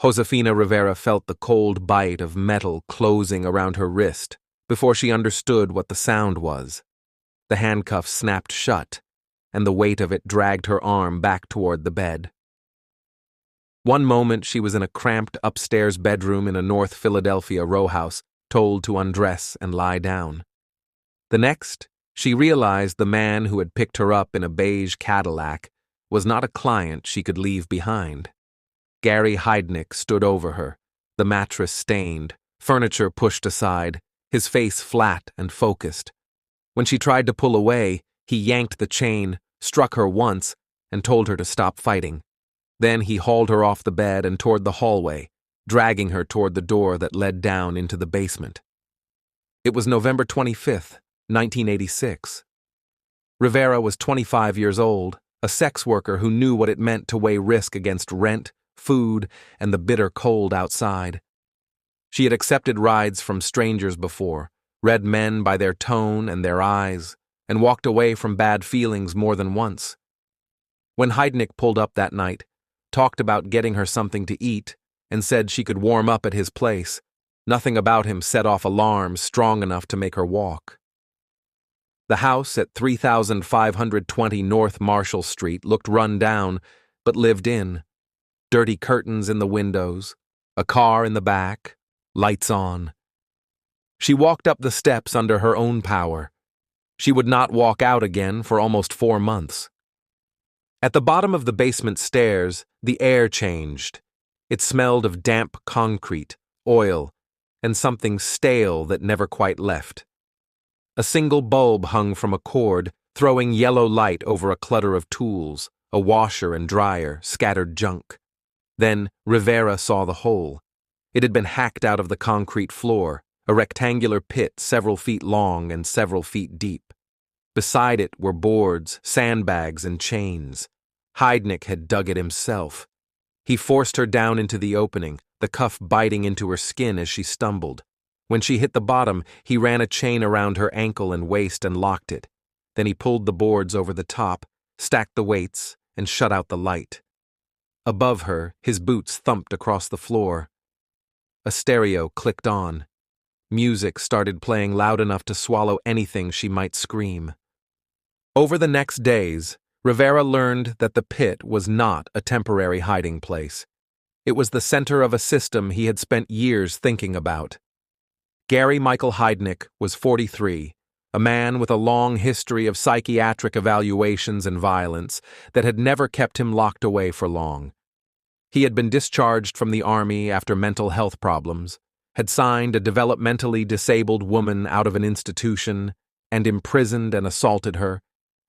Josefina Rivera felt the cold bite of metal closing around her wrist before she understood what the sound was. The handcuffs snapped shut, and the weight of it dragged her arm back toward the bed. One moment she was in a cramped upstairs bedroom in a North Philadelphia row house, told to undress and lie down. The next, she realized the man who had picked her up in a beige Cadillac was not a client she could leave behind. Gary Heidnik stood over her, the mattress stained, furniture pushed aside, his face flat and focused. When she tried to pull away, he yanked the chain, struck her once, and told her to stop fighting. Then he hauled her off the bed and toward the hallway, dragging her toward the door that led down into the basement. It was November 25th, 1986. Rivera was 25 years old, a sex worker who knew what it meant to weigh risk against rent, food, and the bitter cold outside. She had accepted rides from strangers before, read men by their tone and their eyes, and walked away from bad feelings more than once. When Heidnik pulled up that night, talked about getting her something to eat, and said she could warm up at his place, nothing about him set off alarms strong enough to make her walk. The house at 3520 North Marshall Street looked run down, but lived in. Dirty curtains in the windows, a car in the back, lights on. She walked up the steps under her own power. She would not walk out again for almost 4 months. At the bottom of the basement stairs, the air changed. It smelled of damp concrete, oil, and something stale that never quite left. A single bulb hung from a cord, throwing yellow light over a clutter of tools, a washer and dryer, scattered junk. Then Rivera saw the hole. It had been hacked out of the concrete floor, a rectangular pit several feet long and several feet deep. Beside it were boards, sandbags, and chains. Heidnik had dug it himself. He forced her down into the opening, the cuff biting into her skin as she stumbled. When she hit the bottom, he ran a chain around her ankle and waist and locked it. Then he pulled the boards over the top, stacked the weights, and shut out the light. Above her, his boots thumped across the floor. A stereo clicked on. Music started playing loud enough to swallow anything she might scream. Over the next days, Rivera learned that the pit was not a temporary hiding place. It was the center of a system he had spent years thinking about. Gary Michael Heidnik was 43, a man with a long history of psychiatric evaluations and violence that had never kept him locked away for long. He had been discharged from the Army after mental health problems, had signed a developmentally disabled woman out of an institution, and imprisoned and assaulted her,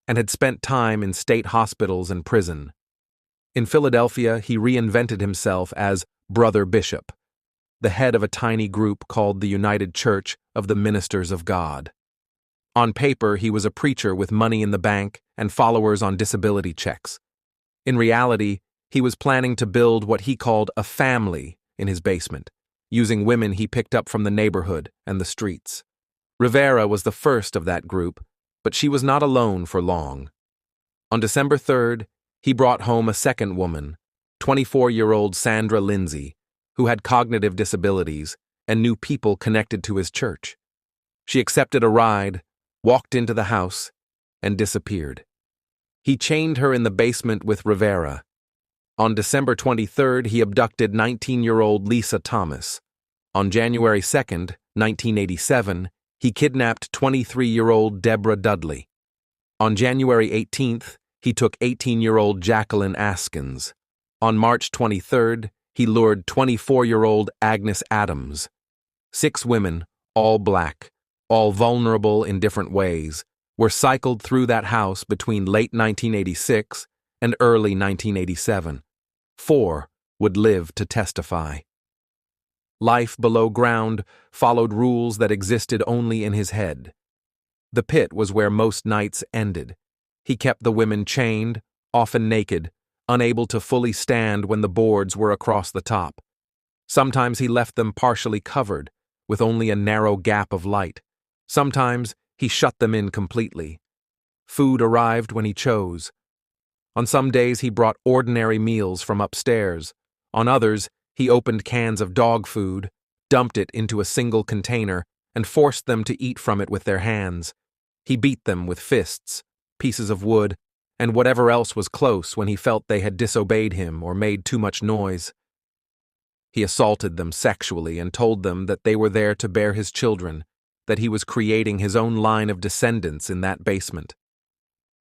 and had spent time in state hospitals and prison. In Philadelphia, he reinvented himself as Brother Bishop, the head of a tiny group called the United Church of the Ministers of God. On paper, he was a preacher with money in the bank and followers on disability checks. In reality, he was planning to build what he called a family in his basement, using women he picked up from the neighborhood and the streets. Rivera was the first of that group, but she was not alone for long. On December 3rd, he brought home a second woman, 24-year-old Sandra Lindsay, who had cognitive disabilities and knew people connected to his church. She accepted a ride, walked into the house, and disappeared. He chained her in the basement with Rivera. On December 23rd, he abducted 19-year-old Lisa Thomas. On January 2nd, 1987, he kidnapped 23-year-old Deborah Dudley. On January 18th, he took 18-year-old Jacqueline Askins. On March 23rd, he lured 24-year-old Agnes Adams. 6 women, all black, all vulnerable in different ways, were cycled through that house between late 1986 and early 1987. 4 would live to testify. Life below ground followed rules that existed only in his head. The pit was where most nights ended. He kept the women chained, often naked, unable to fully stand when the boards were across the top. Sometimes he left them partially covered, with only a narrow gap of light. Sometimes he shut them in completely. Food arrived when he chose. On some days he brought ordinary meals from upstairs. On others, He opened cans of dog food, dumped it into a single container, and forced them to eat from it with their hands. He beat them with fists, pieces of wood, and whatever else was close when he felt they had disobeyed him or made too much noise. He assaulted them sexually and told them that they were there to bear his children, that he was creating his own line of descendants in that basement.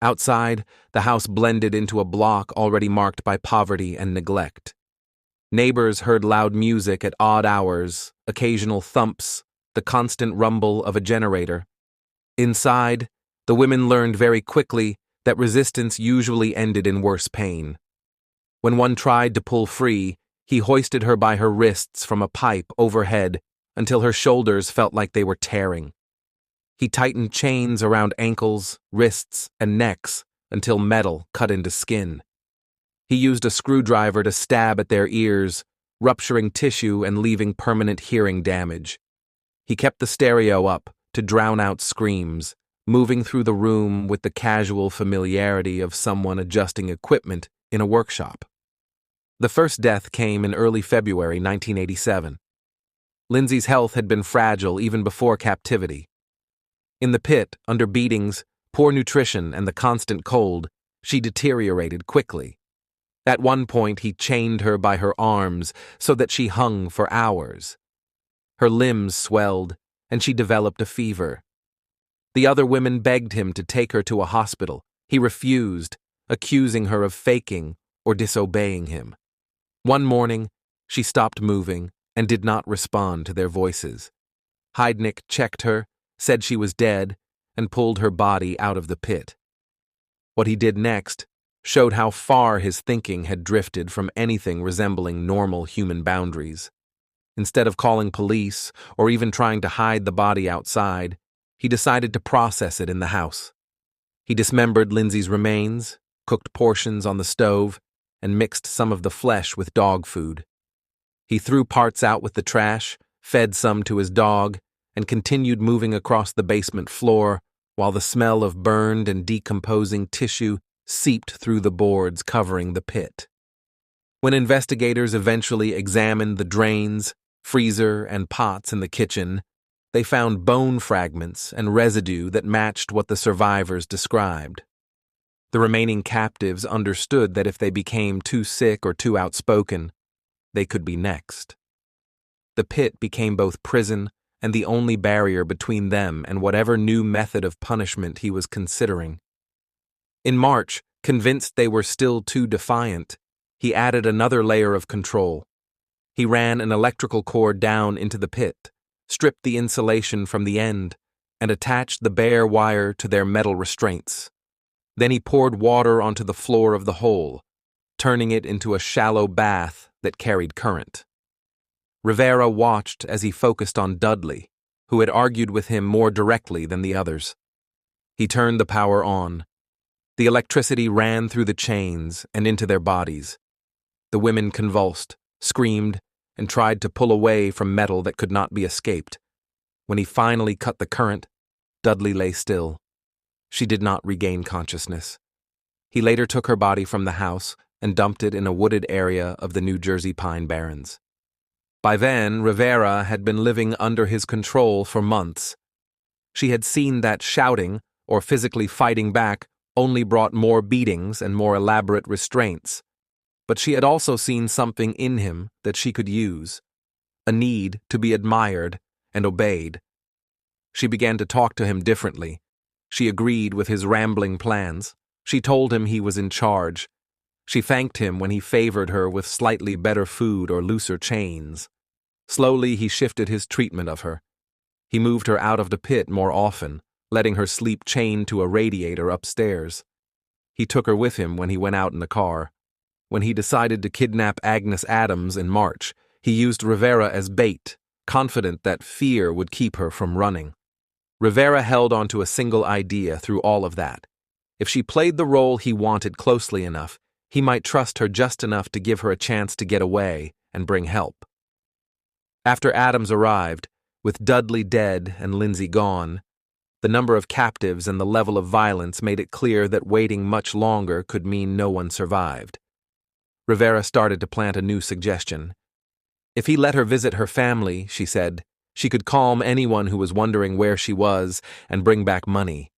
Outside, the house blended into a block already marked by poverty and neglect. Neighbors heard loud music at odd hours, occasional thumps, the constant rumble of a generator. Inside, the women learned very quickly that resistance usually ended in worse pain. When one tried to pull free, he hoisted her by her wrists from a pipe overhead until her shoulders felt like they were tearing. He tightened chains around ankles, wrists, and necks until metal cut into skin. He used a screwdriver to stab at their ears, rupturing tissue and leaving permanent hearing damage. He kept the stereo up to drown out screams, moving through the room with the casual familiarity of someone adjusting equipment in a workshop. The first death came in early February 1987. Lindsay's health had been fragile even before captivity. In the pit, under beatings, poor nutrition, and the constant cold, she deteriorated quickly. At one point, he chained her by her arms so that she hung for hours. Her limbs swelled, and she developed a fever. The other women begged him to take her to a hospital. He refused, accusing her of faking or disobeying him. One morning, she stopped moving and did not respond to their voices. Heidnik checked her, said she was dead, and pulled her body out of the pit. What he did next showed how far his thinking had drifted from anything resembling normal human boundaries. Instead of calling police or even trying to hide the body outside, he decided to process it in the house. He dismembered Lindsay's remains, cooked portions on the stove, and mixed some of the flesh with dog food. He threw parts out with the trash, fed some to his dog, and continued moving across the basement floor while the smell of burned and decomposing tissue seeped through the boards covering the pit. When investigators eventually examined the drains, freezer, and pots in the kitchen, they found bone fragments and residue that matched what the survivors described. The remaining captives understood that if they became too sick or too outspoken, they could be next. The pit became both prison and the only barrier between them and whatever new method of punishment he was considering. In March, convinced they were still too defiant, he added another layer of control. He ran an electrical cord down into the pit, stripped the insulation from the end, and attached the bare wire to their metal restraints. Then he poured water onto the floor of the hole, turning it into a shallow bath that carried current. Rivera watched as he focused on Dudley, who had argued with him more directly than the others. He turned the power on. The electricity ran through the chains and into their bodies. The women convulsed, screamed, and tried to pull away from metal that could not be escaped. When he finally cut the current, Dudley lay still. She did not regain consciousness. He later took her body from the house and dumped it in a wooded area of the New Jersey Pine Barrens. By then, Rivera had been living under his control for months. She had seen that shouting or physically fighting back only brought more beatings and more elaborate restraints. But she had also seen something in him that she could use, a need to be admired and obeyed. She began to talk to him differently. She agreed with his rambling plans. She told him he was in charge. She thanked him when he favored her with slightly better food or looser chains. Slowly, he shifted his treatment of her. He moved her out of the pit more often, letting her sleep chained to a radiator upstairs. He took her with him when he went out in the car. When he decided to kidnap Agnes Adams in March, he used Rivera as bait, confident that fear would keep her from running. Rivera held on to a single idea through all of that. If she played the role he wanted closely enough, he might trust her just enough to give her a chance to get away and bring help. After Adams arrived, with Dudley dead and Lindsay gone, the number of captives and the level of violence made it clear that waiting much longer could mean no one survived. Rivera started to plant a new suggestion. If he let her visit her family, she said, she could calm anyone who was wondering where she was and bring back money.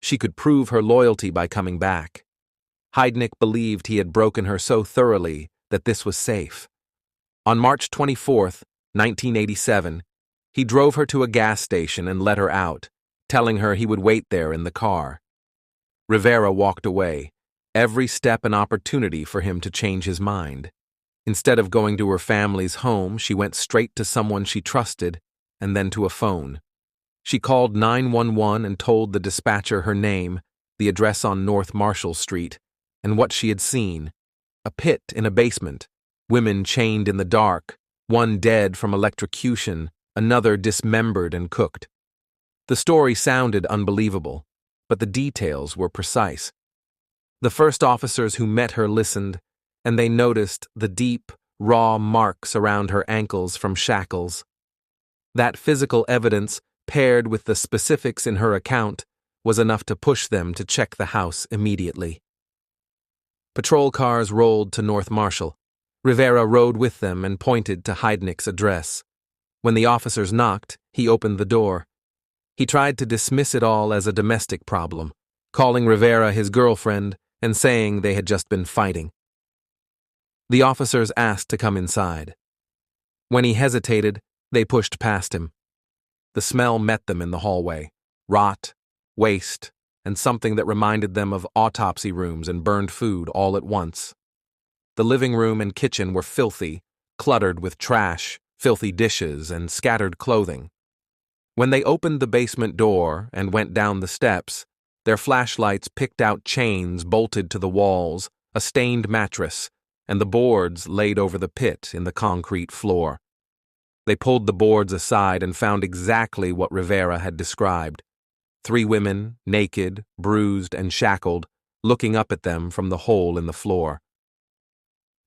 She could prove her loyalty by coming back. Heidnik believed he had broken her so thoroughly that this was safe. On March 24, 1987, he drove her to a gas station and let her out, telling her he would wait there in the car. Rivera walked away, every step an opportunity for him to change his mind. Instead of going to her family's home, she went straight to someone she trusted and then to a phone. She called 911 and told the dispatcher her name, the address on North Marshall Street, and what she had seen. A pit in a basement, women chained in the dark, one dead from electrocution, another dismembered and cooked. The story sounded unbelievable, but the details were precise. The first officers who met her listened, and they noticed the deep, raw marks around her ankles from shackles. That physical evidence, paired with the specifics in her account, was enough to push them to check the house immediately. Patrol cars rolled to North Marshall. Rivera rode with them and pointed to Heidnik's address. When the officers knocked, he opened the door. He tried to dismiss it all as a domestic problem, calling Rivera his girlfriend and saying they had just been fighting. The officers asked to come inside. When he hesitated, they pushed past him. The smell met them in the hallway: rot, waste, and something that reminded them of autopsy rooms and burned food all at once. The living room and kitchen were filthy, cluttered with trash, filthy dishes, and scattered clothing. When they opened the basement door and went down the steps, their flashlights picked out chains bolted to the walls, a stained mattress, and the boards laid over the pit in the concrete floor. They pulled the boards aside and found exactly what Rivera had described: 3 women, naked, bruised, and shackled, looking up at them from the hole in the floor.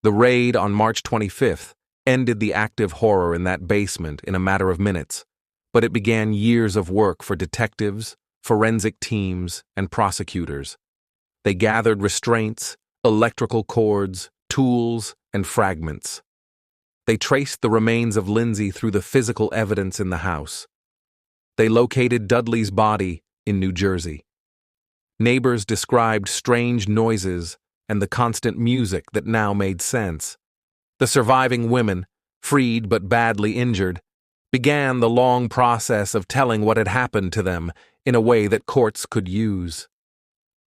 The raid on March 25th ended the active horror in that basement in a matter of minutes, but it began years of work for detectives, forensic teams, and prosecutors. They gathered restraints, electrical cords, tools, and fragments. They traced the remains of Lindsay through the physical evidence in the house. They located Dudley's body in New Jersey. Neighbors described strange noises and the constant music that now made sense. The surviving women, freed but badly injured, began the long process of telling what had happened to them in a way that courts could use.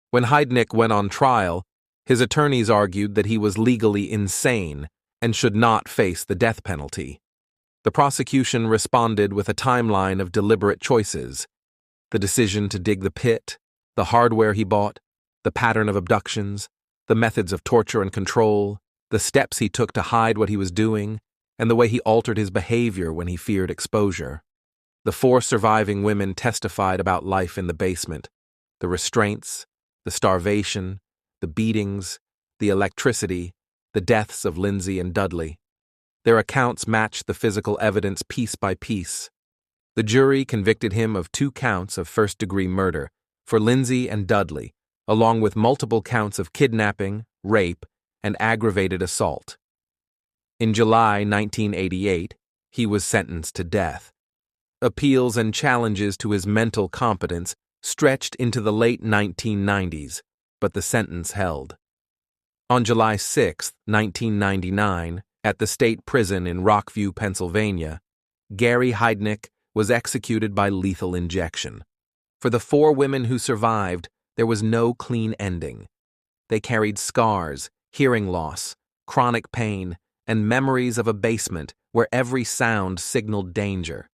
When Heidnik went on trial, his attorneys argued that he was legally insane and should not face the death penalty. The prosecution responded with a timeline of deliberate choices: the decision to dig the pit, the hardware he bought, the pattern of abductions, the methods of torture and control, the steps he took to hide what he was doing, and the way he altered his behavior when he feared exposure. The 4 surviving women testified about life in the basement: the restraints, the starvation, the beatings, the electricity, the deaths of Lindsay and Dudley. Their accounts matched the physical evidence piece by piece. The jury convicted him of 2 counts of first-degree murder for Lindsay and Dudley, along with multiple counts of kidnapping, rape, and aggravated assault. In July 1988, he was sentenced to death. Appeals and challenges to his mental competence stretched into the late 1990s, but the sentence held. On July 6, 1999, at the state prison in Rockview, Pennsylvania, Gary Heidnik was executed by lethal injection. For the 4 women who survived, there was no clean ending. They carried scars, hearing loss, chronic pain, and memories of a basement where every sound signaled danger.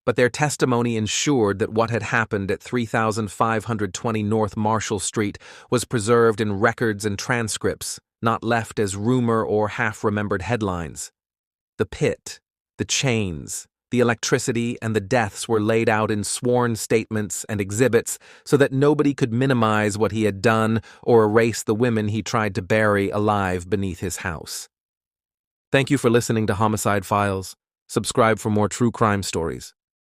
But their testimony ensured that what had happened at 3520 North Marshall Street was preserved in records and transcripts, not left as rumor or half-remembered headlines. The pit, the chains, the electricity, and the deaths were laid out in sworn statements and exhibits so that nobody could minimize what he had done or erase the women he tried to bury alive beneath his house. Thank you for listening to Homicide Files. Subscribe for more true crime stories.